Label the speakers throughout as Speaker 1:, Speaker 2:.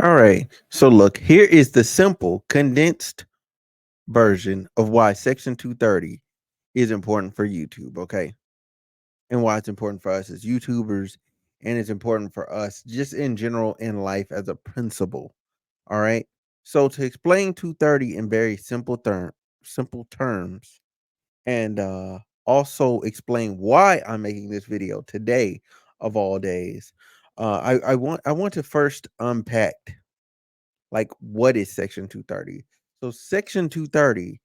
Speaker 1: All right. So look, here is the simple, condensed version of why Section 230 is important for YouTube, okay? And why it's important for us as YouTubers, and it's important for us just in general in life as a principle. All right. So to explain 230 in very simple terms, and also explain why I'm making this video today of all days. I want to first unpack like what is Section 230. So Section 230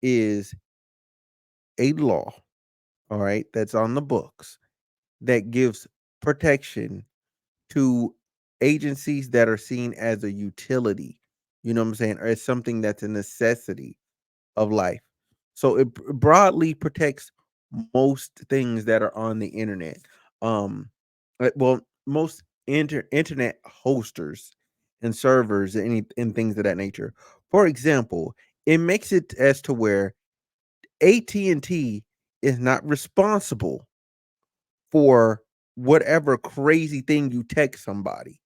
Speaker 1: is a law, all right, that's on the books that gives protection to agencies that are seen as a utility. You know what I'm saying? Or as something that's a necessity of life. So it broadly protects most things that are on the internet. Um, well, most internet hosters and servers and things of that nature. For example, it makes it as to where AT&T is not responsible for whatever crazy thing you text somebody.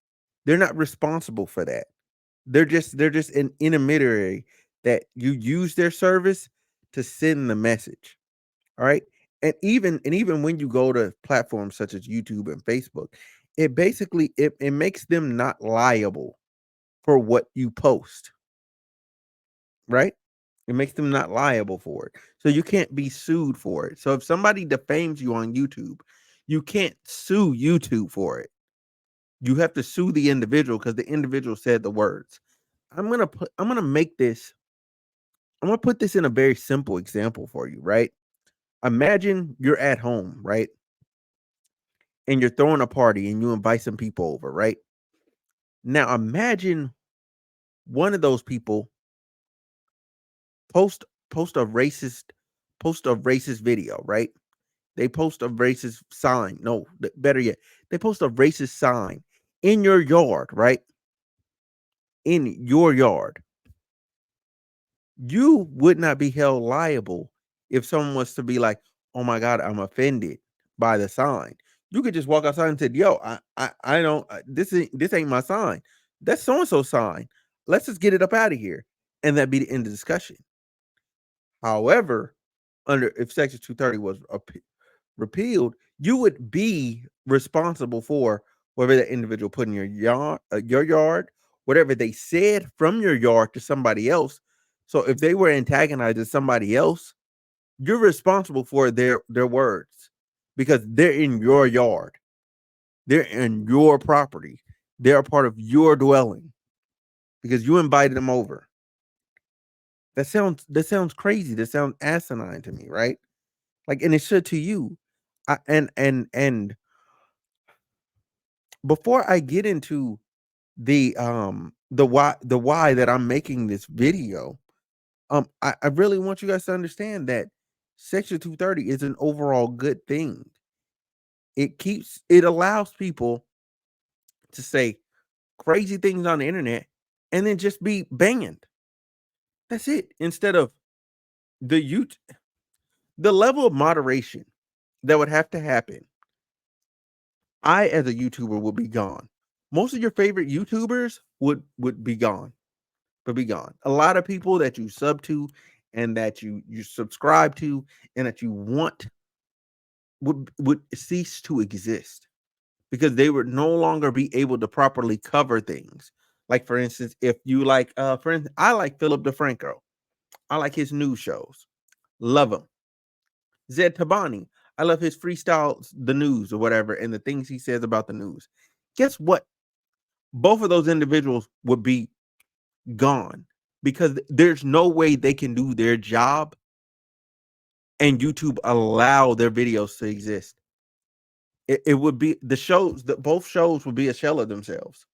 Speaker 1: They're not responsible for that. They're just an intermediary that you use their service to send the message. All right. And even when you go to platforms such as YouTube and Facebook, it basically it makes them not liable for what you post, right? It makes them not liable for it. So you can't be sued for it. So if somebody defames you on YouTube, you can't sue YouTube for it. You have to sue the individual because the individual said the words. I'm gonna make this I'm gonna put this in a very simple example for you, right? Imagine you're at home, right? And you're throwing a party and you invite some people over, right? Now imagine one of those people post post a racist post a racist video, right? They post a racist sign. No, better yet, they post a racist sign in your yard, right? In your yard. You would not be held liable if someone was to be like, "Oh my god, I'm offended by the sign." You could just walk outside and say, "Yo, I don't this ain't my sign. That's so and so sign. Let's just get it up out of here," and that be the end of discussion. However, under if Section 230 was repealed, you would be responsible for whatever that individual put in your yard, whatever they said from your yard to somebody else. So if they were antagonizing somebody else, you're responsible for their words because they're in your yard, they're in your property, they're a part of your dwelling because you invited them over. That sounds crazy. That sounds asinine to me, right? Like, and it should to you. And before I get into the why that I'm making this video, I really want you guys to understand that Section 230 is an overall good thing. It allows people to say crazy things on the internet and then just be banned. That's it. Instead of the you the level of moderation that would have to happen, I as a YouTuber would be gone. Most of your favorite YouTubers would be gone. But be gone. A lot of people that you sub to and that you subscribe to and that you want would cease to exist because they would no longer be able to properly cover things. Like for instance, if you like for instance, I like Philip DeFranco. I like his news shows. Love him. Zed Tabani. I love his freestyles, the news or whatever, and the things he says about the news. Guess what? Both of those individuals would be gone because there's no way they can do their job and YouTube allow their videos to exist. It would be the shows that both shows would be a shell of themselves.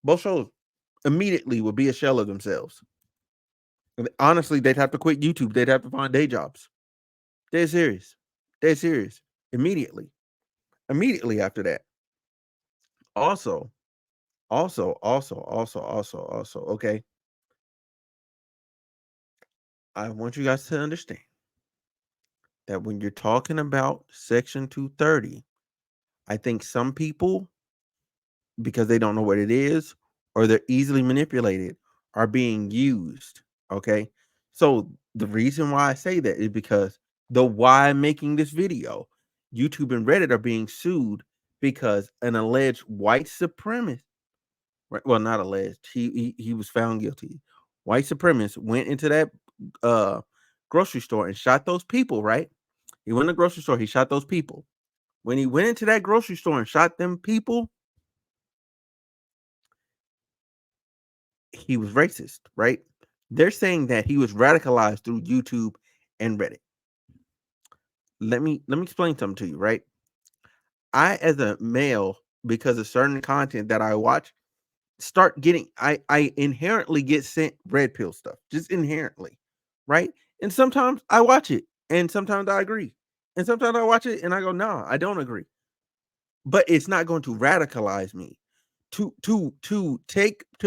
Speaker 1: Both shows immediately would be a shell of themselves. Honestly, they'd have to quit YouTube. They'd have to find day jobs. Dead serious. Dead serious. Immediately. Immediately after that. Also, also, okay. I want you guys to understand that when you're talking about Section 230, I think some people, because they don't know what it is, or they're easily manipulated are being used. Okay. So the reason why I say that is because the why I'm making this video, YouTube and Reddit are being sued because an alleged white supremacist, right, well, not alleged, he was found guilty. White supremacist went into that uh grocery store and shot those people, right? He went to the grocery store, he shot those people. When he went into that grocery store and shot them people, he was racist, right? They're saying that he was radicalized through YouTube and Reddit. Let me explain something to you, right? I, as a male, because of certain content that I watch, start getting I inherently get sent red pill stuff, just inherently, right? And sometimes I watch it and sometimes I agree. And sometimes I watch it and I go, "No, I don't agree." But it's not going to radicalize me. To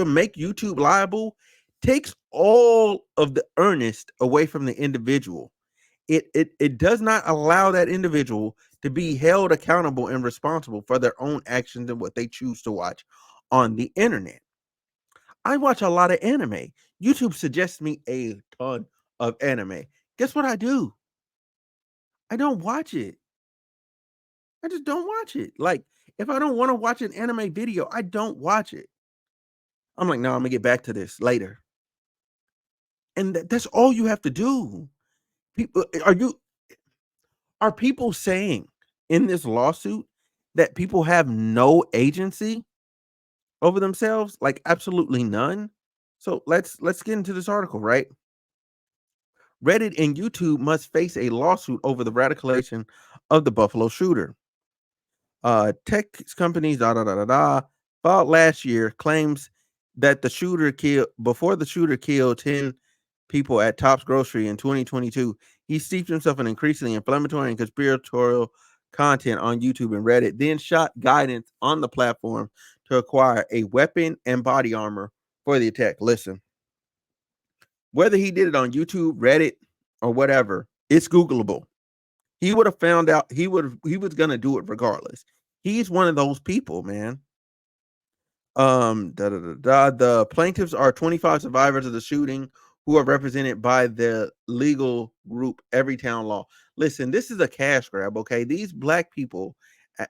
Speaker 1: make YouTube liable takes all of the earnest away from the individual. It does not allow that individual to be held accountable and responsible for their own actions and what they choose to watch on the internet. I watch a lot of anime. YouTube suggests me a ton of anime. Guess what I do? I don't watch it. I just don't watch it. Like, if I don't want to watch an anime video, I don't watch it. I'm like, no, I'm gonna get back to this later. And that's all you have to do. People, are people saying in this lawsuit that people have no agency over themselves? Like, absolutely none. So let's get into this article, right? Reddit and YouTube must face a lawsuit over the radicalization of the Buffalo shooter. Tech companies filed last year claims that the shooter killed 10 people at Tops Grocery in 2022. He steeped himself in increasingly inflammatory and conspiratorial content on YouTube and Reddit, then shot guidance on the platform to acquire a weapon and body armor for the attack. Listen, whether he did it on YouTube, Reddit, or whatever, it's Googleable. He would have found out. He was gonna do it regardless. He's one of those people, man. The plaintiffs are 25 survivors of the shooting who are represented by the legal group Everytown Law. Listen, this is a cash grab, okay? These black people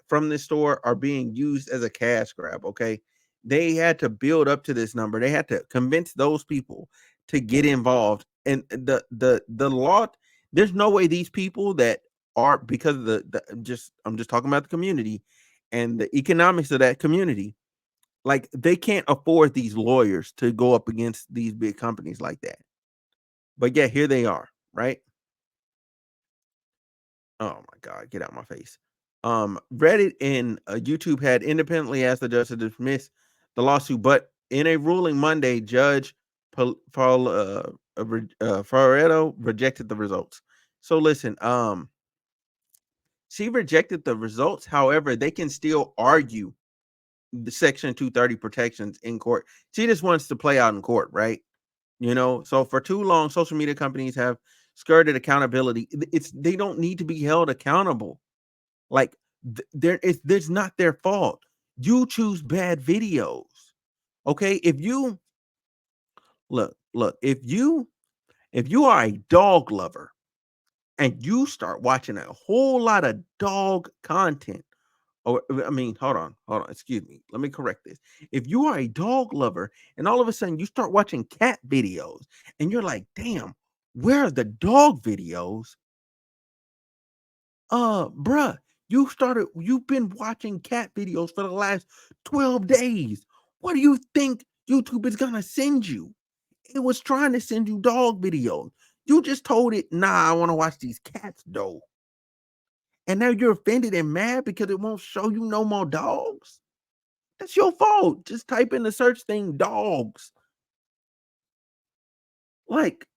Speaker 1: from this store are being used as a cash grab, okay? They had to build up to this number. They had to convince those people to get involved. And the law, there's no way these people that are, because of I'm just talking about the community and the economics of that community, like, they can't afford these lawyers to go up against these big companies like that. But yeah, here they are, right? Oh my God, get out my face. Reddit and YouTube had independently asked the judge to dismiss the lawsuit, but in a ruling Monday, Judge Faretto rejected the results. So listen, she rejected the results. However, they can still argue the Section 230 protections in court. She just wants to play out in court, right? So for too long, social media companies have skirted accountability. They don't need to be held accountable. Like, there's not their fault. You choose bad videos. Okay, if you look, if you are a dog lover and you start watching a whole lot of dog content. Oh, I mean, hold on. Excuse me. Let me correct this. If you are a dog lover and all of a sudden you start watching cat videos and you're like, damn, where are the dog videos? Bruh, you've been watching cat videos for the last 12 days. What do you think YouTube is gonna send you? It was trying to send you dog videos. You just told it, nah, I want to watch these cats though. And now you're offended and mad because it won't show you no more dogs. That's your fault. Just type in the search thing dogs. Like,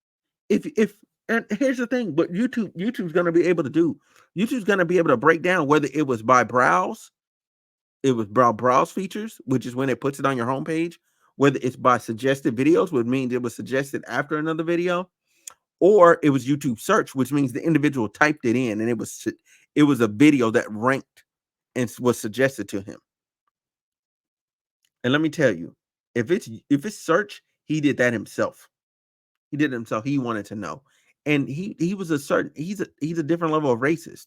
Speaker 1: if and here's the thing, but YouTube's gonna be able to do. YouTube's gonna be able to break down whether it was by browse, it was browse features, which is when it puts it on your homepage, whether it's by suggested videos, which means it was suggested after another video, or it was YouTube search, which means the individual typed it in and it was a video that ranked and was suggested to him. And let me tell you, If it's search, he did that himself. He did it himself. He wanted to know. And he was a certain he's a different level of racist.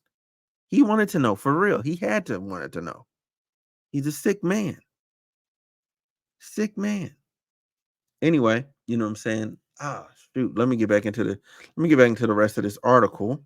Speaker 1: He wanted to know for real. He had to wanted to know. He's a sick man. Sick man. Anyway, you know what I'm saying? Ah, shoot. Let me get back into the rest of this article.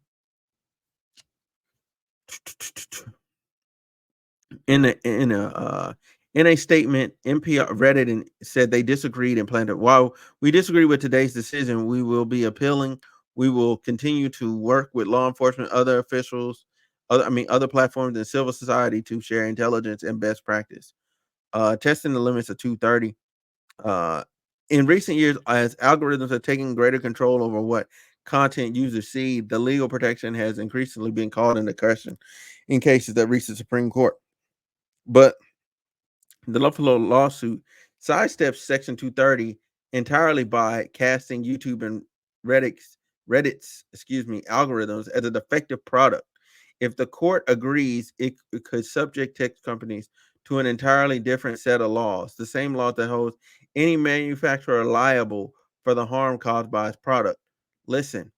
Speaker 1: In a statement, NPR Reddit and said they disagreed and planned it. While we disagree with today's decision, we will be appealing. We will continue to work with law enforcement, other officials, other platforms and civil society to share intelligence and best practice. Testing the limits of 230. Uh, in recent years, as algorithms are taking greater control over what content users see, the legal protection has increasingly been called into question in cases that reach the Supreme Court. But the Buffalo lawsuit sidesteps Section 230 entirely by casting YouTube and Reddit's algorithms as a defective product. If the court agrees, it could subject tech companies to an entirely different set of laws, the same law that holds any manufacturer liable for the harm caused by its product. Listen,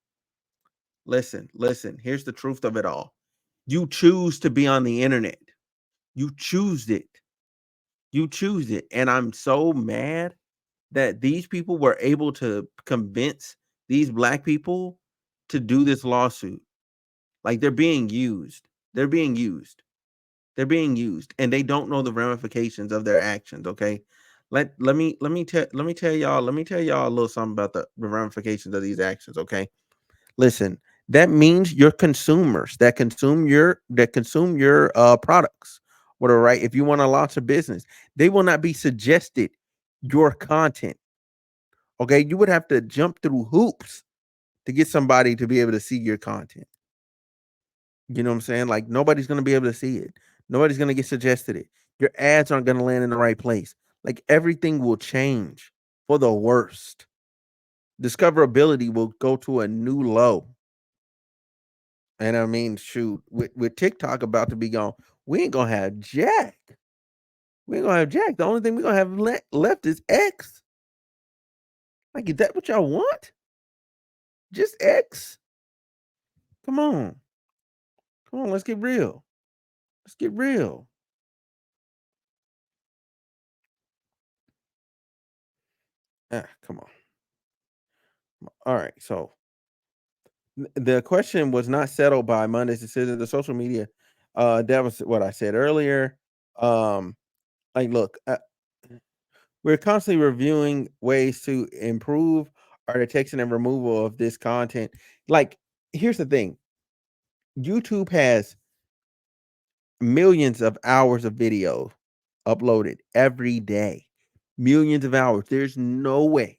Speaker 1: listen. Here's the truth of it all. You choose to be on the internet. You choose it. You choose it. And I'm so mad that these people were able to convince these black people to do this lawsuit. Like they're being used. They're being used. They're being used and they don't know the ramifications of their actions, okay? Let me tell y'all a little something about the ramifications of these actions, okay? Listen, that means your consumers that consume your products, whatever, right? If you want to launch a business, they will not be suggested your content. Okay, you would have to jump through hoops to get somebody to be able to see your content. You know what I'm saying? Like nobody's gonna be able to see it. Nobody's gonna get suggested it. Your ads aren't gonna land in the right place. Like everything will change for the worst. Discoverability will go to a new low. And I mean, shoot, with TikTok about to be gone, we ain't gonna have Jack. We ain't gonna have Jack. The only thing we gonna have left is X. Like, is that what y'all want? Just X? Come on. Come on, let's get real. Let's get real. Come on. All right. So the question was not settled by Monday's decision. The social media, that was what I said earlier. Um, like, look, we're constantly reviewing ways to improve our detection and removal of this content. Like, here's the thing: YouTube has millions of hours of video uploaded every day. Millions of hours. There's no way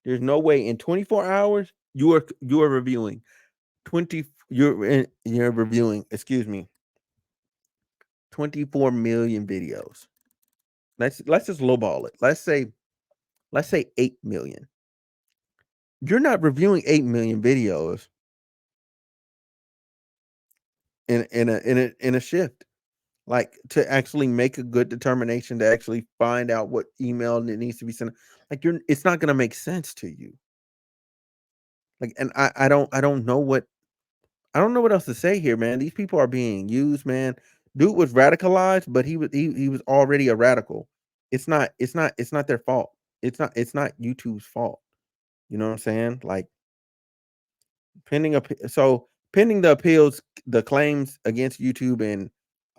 Speaker 1: in 24 hours you are reviewing 20 you're reviewing, excuse me, 24 million videos. Let's just lowball it. Let's say 8 million. You're not reviewing 8 million videos in a shift. Like to actually make a good determination to actually find out what email that needs to be sent. Like it's not gonna make sense to you. Like, and I don't know what else to say here, man. These people are being used, man. Dude was radicalized, but he was already a radical. It's not their fault. It's not YouTube's fault. You know what I'm saying? Like pending the appeals, the claims against YouTube and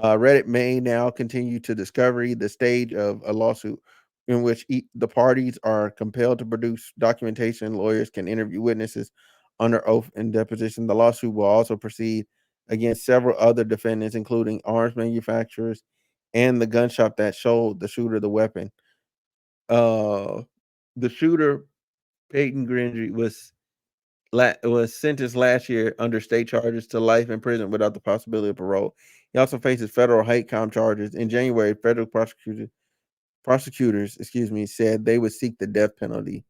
Speaker 1: Reddit may now continue to discovery the stage of a lawsuit in which the parties are compelled to produce documentation. Lawyers can interview witnesses under oath and deposition. The lawsuit will also proceed against several other defendants, including arms manufacturers and the gun shop that sold the shooter the weapon. Uh, the shooter, Peyton Grindry, was sentenced last year under state charges to life in prison without the possibility of parole. He also faces federal hate crime charges. In January, federal prosecutors, said they would seek the death penalty.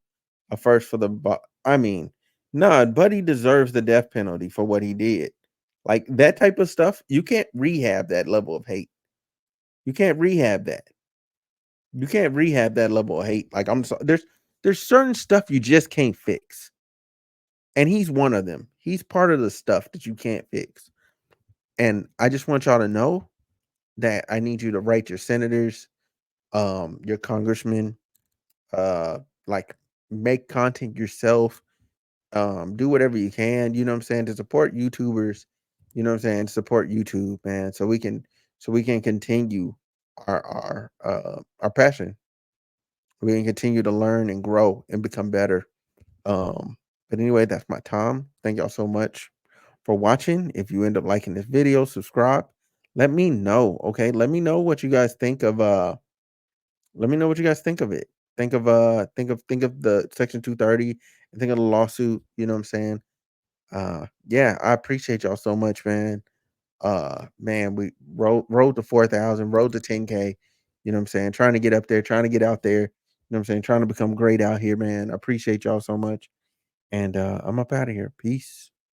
Speaker 1: A first for I mean, nah, Buddy deserves the death penalty for what he did. Like that type of stuff, you can't rehab that level of hate. You can't rehab that. You can't rehab that level of hate. Like I'm so there's certain stuff you just can't fix. And he's one of them. He's part of the stuff that you can't fix. And I just want y'all to know that I need you to write your senators, your congressmen, uh, like make content yourself, do whatever you can, you know what I'm saying, to support YouTubers, you know what I'm saying, support YouTube, man, so we can continue our passion. We can continue to learn and grow and become better. But anyway, that's my time. Thank y'all so much for watching. If you end up liking this video, subscribe. Let me know, okay? Let me know what you guys think of let me know what you guys think of it. Think of the section 230 and think of the lawsuit, you know what I'm saying? Yeah, I appreciate y'all so much, man. Man, we rolled to 4,000, rolled to 10K, you know what I'm saying? Trying to get up there, trying to get out there, you know what I'm saying? Trying to become great out here, man. I appreciate y'all so much. And I'm up out of here. Peace.